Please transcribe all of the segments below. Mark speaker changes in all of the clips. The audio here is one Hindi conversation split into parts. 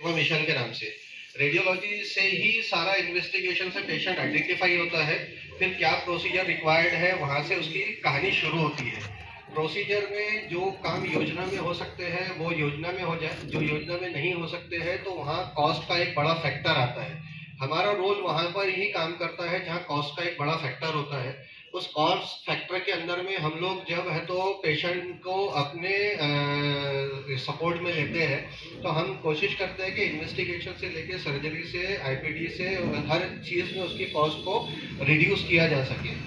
Speaker 1: वो मिशन के नाम से। रेडियोलॉजी से ही सारा इन्वेस्टिगेशन से पेशेंट आइडेंटिफाई होता है, फिर क्या प्रोसीजर रिक्वायर्ड है वहाँ से उसकी कहानी शुरू होती है। प्रोसीजर में जो काम योजना में हो सकते हैं वो योजना में हो जाए, जो योजना में नहीं हो सकते हैं तो वहाँ कॉस्ट का एक बड़ा फैक्टर आता है। हमारा रोल वहाँ पर ही काम करता है जहाँ कॉस्ट का एक बड़ा फैक्टर होता है। उस कॉस्ट फैक्टर के अंदर में हम लोग जब है तो पेशेंट को अपने सपोर्ट में लेते हैं, तो हम कोशिश करते हैं कि इन्वेस्टिगेशन से लेके सर्जरी से आईपीडी से हर चीज़ में उसकी कॉस्ट को रिड्यूस किया जा सके।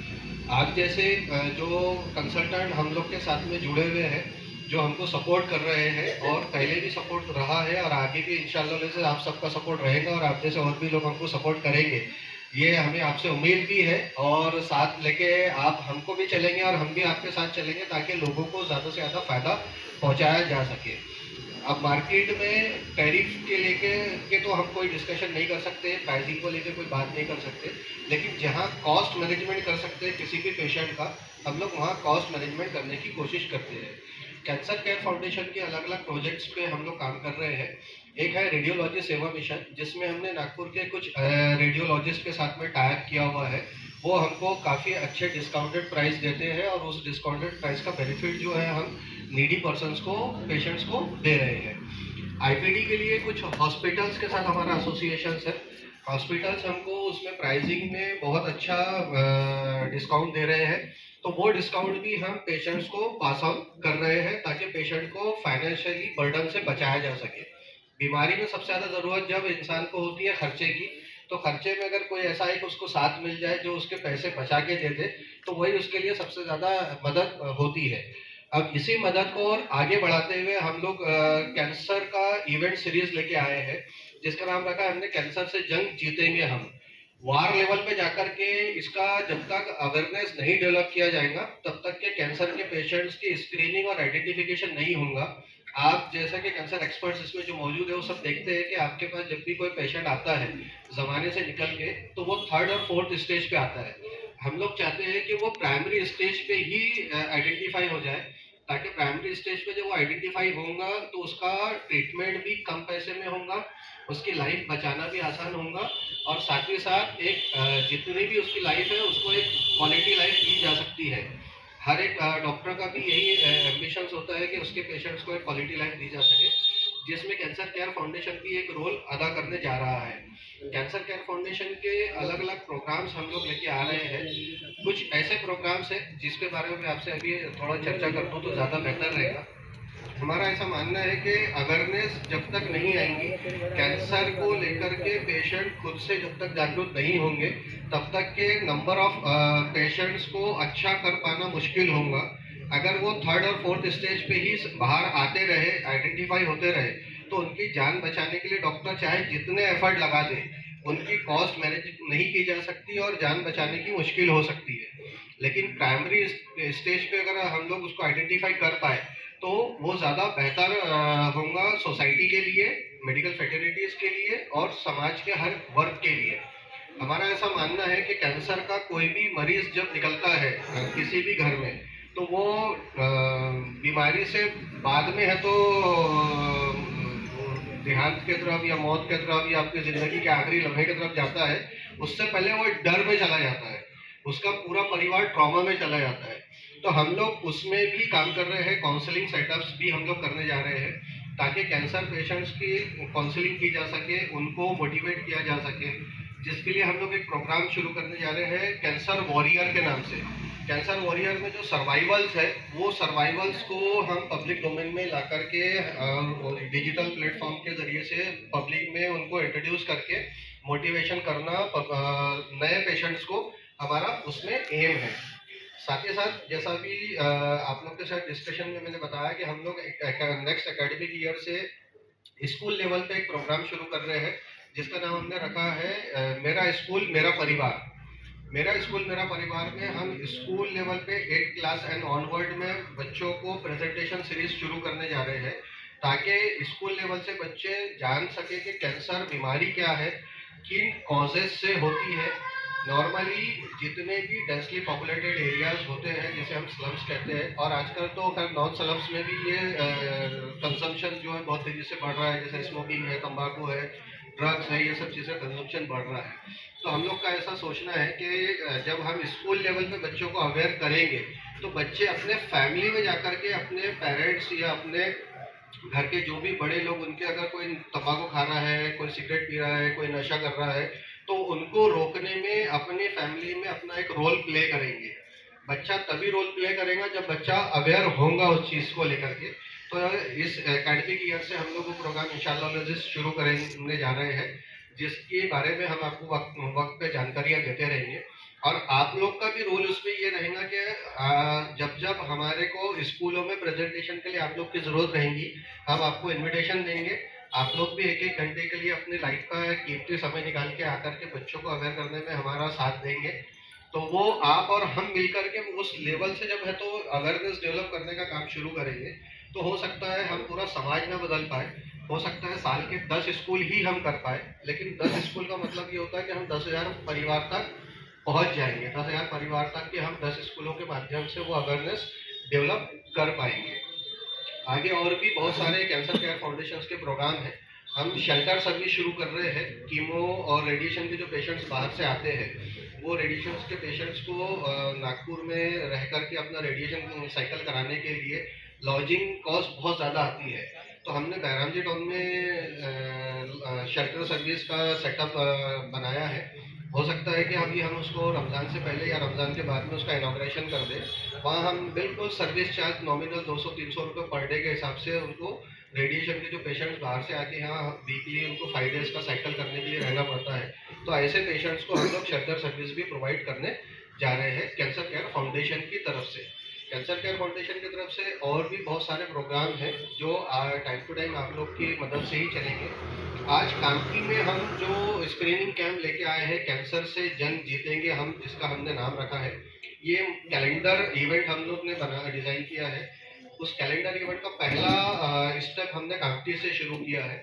Speaker 1: आप जैसे जो कंसल्टेंट हम लोग के साथ में जुड़े हुए हैं, जो हमको सपोर्ट कर रहे हैं और पहले भी सपोर्ट रहा है और आगे भी इंशाल्लाह से आप सबका सपोर्ट रहेगा और आप जैसे और भी लोग हमको सपोर्ट करेंगे, ये हमें आपसे उम्मीद भी है। और साथ लेके आप हमको भी चलेंगे और हम भी आपके साथ चलेंगे ताकि लोगों को ज़्यादा से ज़्यादा फ़ायदा पहुँचाया जा सके। अब मार्केट में टैरिफ के लेके के तो हम कोई डिस्कशन नहीं कर सकते, प्राइसिंग को लेके कोई बात नहीं कर सकते, लेकिन जहाँ कॉस्ट मैनेजमेंट कर सकते हैं किसी भी पेशेंट का, हम लोग वहाँ कॉस्ट मैनेजमेंट करने की कोशिश करते हैं। कैंसर केयर फाउंडेशन के अलग अलग प्रोजेक्ट्स पे हम लोग काम कर रहे हैं। एक है रेडियोलॉजी सेवा मिशन, जिसमें हमने नागपुर के कुछ रेडियोलॉजिस्ट के साथ में टाई अप किया हुआ है। वो हमको काफ़ी अच्छे डिस्काउंटेड प्राइस देते हैं और उस डिस्काउंटेड प्राइस का बेनिफिट जो है हम नीडी पर्सनस को, पेशेंट्स को दे रहे हैं। आईपीडी के लिए कुछ हॉस्पिटल्स के साथ हमारा एसोसिएशन है। हॉस्पिटल्स हमको उसमें प्राइसिंग में बहुत अच्छा डिस्काउंट दे रहे हैं, तो वो डिस्काउंट भी हम पेशेंट्स को पास ऑन कर रहे हैं ताकि पेशेंट को फाइनेंशियली बर्डन से बचाया जा सके। बीमारी में सबसे ज़्यादा ज़रूरत जब इंसान को होती है खर्चे की, तो खर्चे में अगर कोई ऐसा है कि उसको साथ मिल जाए जो उसके पैसे बचा के दे दे, तो वही उसके लिए सबसे ज़्यादा मदद होती है। अब इसी मदद को और आगे बढ़ाते हुए हम लोग कैंसर का इवेंट सीरीज लेके आए हैं, जिसका नाम रखा है हमने कैंसर से जंग जीतेंगे हम। वार लेवल पे जाकर के इसका जब तक अवेयरनेस नहीं डेवलप किया जाएगा, तब तक के कैंसर के पेशेंट्स की स्क्रीनिंग और आइडेंटिफिकेशन नहीं होगा। आप जैसा कि कैंसर एक्सपर्ट्स इसमें जो मौजूद है वो सब देखते हैं कि आपके पास जब भी कोई पेशेंट आता है जमाने से निकल के, तो वो थर्ड और फोर्थ स्टेज पे आता है। हम लोग चाहते हैं कि वो प्राइमरी स्टेज पे ही आइडेंटिफाई हो जाए, ताकि प्राइमरी स्टेज पे जब वो आइडेंटिफाई होगा तो उसका ट्रीटमेंट भी कम पैसे में होगा, उसकी लाइफ बचाना भी आसान होगा और साथ ही साथ एक जितनी भी उसकी लाइफ है उसको एक क्वालिटी लाइफ दी जा सकती है। हर एक डॉक्टर का भी यही एम्बिशंस होता है कि उसके पेशेंट्स को एक क्वालिटी लाइफ दी जा सके, जिसमें कैंसर केयर फाउंडेशन भी एक रोल अदा करने जा रहा है। कैंसर केयर फाउंडेशन के अलग अलग प्रोग्राम्स हम लोग लेके आ रहे हैं। कुछ ऐसे प्रोग्राम्स हैं जिसके बारे में आपसे अभी थोड़ा चर्चा कर दूँ तो ज़्यादा बेहतर रहेगा। हमारा ऐसा मानना है कि अवेयरनेस जब तक नहीं आएंगी, कैंसर को लेकर के पेशेंट खुद से जब तक जागरूक नहीं होंगे, तब तक के नंबर ऑफ पेशेंट्स को अच्छा कर पाना मुश्किल होगा। अगर वो थर्ड और फोर्थ स्टेज पे ही बाहर आते रहे, आइडेंटिफाई होते रहे, तो उनकी जान बचाने के लिए डॉक्टर चाहे जितने एफर्ट लगा दे, उनकी कॉस्ट मैनेज नहीं की जा सकती और जान बचाने की मुश्किल हो सकती है। लेकिन प्राइमरी स्टेज पे अगर हम लोग उसको आइडेंटिफाई कर पाए, तो वो ज़्यादा बेहतर होगा सोसाइटी के लिए, मेडिकल फैटर्निटीज़ के लिए और समाज के हर वर्ग के लिए। हमारा ऐसा मानना है कि कैंसर का कोई भी मरीज जब निकलता है किसी भी घर में, तो वो बीमारी से बाद में है तो देहांत के तरफ या मौत के तरफ या आपकी ज़िंदगी के आखिरी लम्हे की तरफ जाता है, उससे पहले वो एक डर में चला जाता है, उसका पूरा परिवार ट्रॉमा में चला जाता है। तो हम लोग उसमें भी काम कर रहे हैं, काउंसलिंग सेटअप्स भी हम लोग करने जा रहे हैं ताकि कैंसर पेशेंट्स की काउंसलिंग की जा सके, उनको मोटिवेट किया जा सके, जिसके लिए हम लोग एक प्रोग्राम शुरू करने जा रहे हैं कैंसर वॉरियर के नाम से। कैंसर वॉरियर में जो सर्वाइवल्स है, वो सर्वाइवल्स को हम पब्लिक डोमेन में ला करके डिजिटल प्लेटफॉर्म के ज़रिए से पब्लिक में उनको इंट्रोड्यूस करके मोटिवेशन करना नए पेशेंट्स को हमारा उसमें एम है। साथ ही साथ जैसा भी आप लोग के साथ डिस्कशन में मैंने बताया कि हम लोग नेक्स्ट एकेडमिक ईयर से स्कूल लेवल पे एक प्रोग्राम शुरू कर रहे हैं, जिसका नाम हमने रखा है मेरा स्कूल मेरा परिवार। मेरा स्कूल मेरा परिवार में हम स्कूल लेवल पे 8 क्लास एंड ऑनवर्ड में बच्चों को प्रेजेंटेशन सीरीज शुरू करने जा रहे हैं, ताकि स्कूल लेवल से बच्चे जान सके कि कैंसर बीमारी क्या है, किन कॉजेज से होती है, नॉर्मली जितने भी डेंसली पॉपुलेटेड एरियाज होते हैं जिसे हम स्लम्स कहते हैं, और आजकल तो खैर नॉन स्लम्स में भी ये कंजम्पशन जो है बहुत तेज़ी से बढ़ रहा है, जैसे स्मोकिंग है, तंबाकू है, ड्रग्स है, ये सब चीज़ें कंजम्पशन बढ़ रहा है। तो हम लोग का ऐसा सोचना है कि जब हम स्कूल लेवल पे बच्चों को अवेयर करेंगे तो बच्चे अपने फैमिली में जाकर के अपने पेरेंट्स या अपने घर के जो भी बड़े लोग, उनके अगर कोई तंबाकू खा रहा है, कोई सिगरेट पी रहा है, कोई नशा कर रहा है, तो उनको रोकने में अपनी फैमिली में अपना एक रोल प्ले करेंगे। बच्चा तभी रोल प्ले करेगा जब बच्चा अवेयर होगा उस चीज़ को लेकर के। तो इस एकेडमिक ईयर से हम लोग वो प्रोग्राम इंशाल्लाह शुरू करने जा रहे हैं, जिसके बारे में हम आपको वक्त वक्त पे जानकारियाँ देते रहेंगे। और आप लोग का भी रोल उसमें ये रहेगा कि जब जब हमारे को स्कूलों में प्रेजेंटेशन के लिए आप लोग की ज़रूरत रहेगी, हम आपको इनविटेशन देंगे। आप लोग भी एक एक घंटे के लिए अपनी लाइफ का कीमती समय निकाल के आकर के बच्चों को अवेयर करने में हमारा साथ देंगे। तो वो आप और हम मिलकर के उस लेवल से जब है तो अवेयरनेस डेवलप करने का काम शुरू करेंगे, तो हो सकता है हम पूरा समाज में बदल पाए। हो सकता है साल के 10 स्कूल ही हम कर पाए, लेकिन 10 स्कूल का मतलब ये होता है कि हम 10,000 परिवार तक पहुंच जाएंगे। 10,000 परिवार तक के हम 10 स्कूलों के माध्यम से वो अवेयरनेस डेवलप कर पाएंगे। आगे और भी बहुत सारे कैंसर केयर फाउंडेशन के प्रोग्राम हैं। हम शेल्टर सर्विस शुरू कर रहे हैं। कीमो और रेडिएशन के जो पेशेंट्स बाहर से आते हैं, वो रेडिएशन के पेशेंट्स को नागपुर में रह करके अपना रेडिएशन साइकिल कराने के लिए लॉजिंग कॉस्ट बहुत ज़्यादा आती है। तो हमने बैरामजी टाउन में शेल्टर सर्विस का सेटअप बनाया है। हो सकता है कि अभी हम उसको रमज़ान से पहले या रमज़ान के बाद में उसका इनॉग्रेशन कर दें। वहाँ हम बिल्कुल सर्विस चार्ज नॉमिनल 200-300 रुपये पर डे के हिसाब से उनको, रेडिएशन के जो पेशेंट्स बाहर से आके यहाँ वीकली उनको 5 डेज़ का साइकिल करने के लिए रहना पड़ता है, तो ऐसे पेशेंट्स को हम लोग शेल्टर सर्विस भी प्रोवाइड करने जा रहे हैं कैंसर केयर फाउंडेशन की तरफ से। कैंसर केयर फाउंडेशन की तरफ से और भी बहुत सारे प्रोग्राम हैं जो टाइम टू टाइम आप लोग की मदद से ही चलेंगे। आज कामठी में हम जो स्क्रीनिंग कैंप लेके आए हैं, कैंसर से जंग जीतेंगे हम, जिसका हमने नाम रखा है, ये कैलेंडर इवेंट हम लोग ने डिज़ाइन किया है। उस कैलेंडर इवेंट का पहला स्टेप हमने कामठी से शुरू किया है।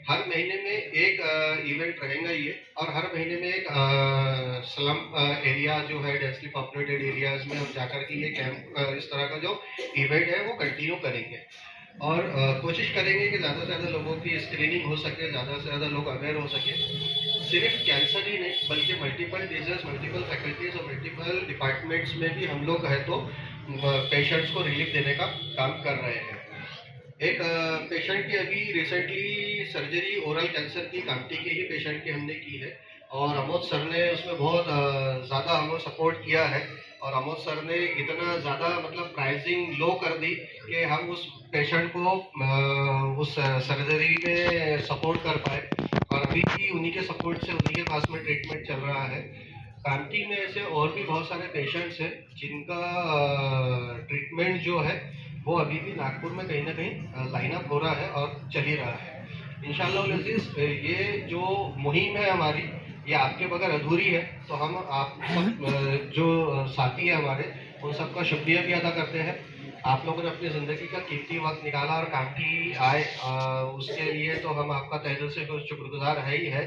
Speaker 1: हर महीने में एक इवेंट रहेगा ये, और हर महीने में एक स्लम एरिया जो है डेंसली पॉपुलेटेड एरियाज में हम जाकर के ये कैंप इस तरह का जो इवेंट है वो कंटिन्यू करेंगे। और कोशिश करेंगे कि ज़्यादा से ज़्यादा लोगों की स्क्रीनिंग हो सके, ज़्यादा से ज़्यादा लोग अवेयर हो सके। सिर्फ कैंसर ही नहीं बल्कि मल्टीपल डिजीज, मल्टीपल फैकल्टीज और मल्टीपल डिपार्टमेंट्स में भी हम लोग है तो पेशेंट्स को रिलीफ देने का काम कर रहे हैं। एक पेशेंट की अभी रिसेंटली सर्जरी ओरल कैंसर की कामठी के ही पेशेंट की हमने की है, और अमोद सर ने उसमें बहुत ज़्यादा हमें सपोर्ट किया है। और अमोद सर ने इतना ज़्यादा मतलब प्राइसिंग लो कर दी कि हम उस पेशेंट को उस सर्जरी में सपोर्ट कर पाए, और अभी भी उन्हीं के सपोर्ट से उन्हीं के पास में ट्रीटमेंट चल रहा है। कामठी में ऐसे और भी बहुत सारे पेशेंट्स हैं जिनका ट्रीटमेंट जो है वो अभी भी नागपुर में कहीं ना कहीं लाइन अप हो रहा है और चल ही रहा है। इंशाल्लाह अज़ीज़, ये जो मुहिम है हमारी, ये आपके बगैर अधूरी है। तो हम आप सब जो साथी है हमारे, उन सबका शुक्रिया भी अदा करते हैं। आप लोगों ने अपनी ज़िंदगी का कीमती वक्त निकाला और कामठी आए, उसके लिए तो हम आपका तहे दिल से शुक्रगुजार है ही है।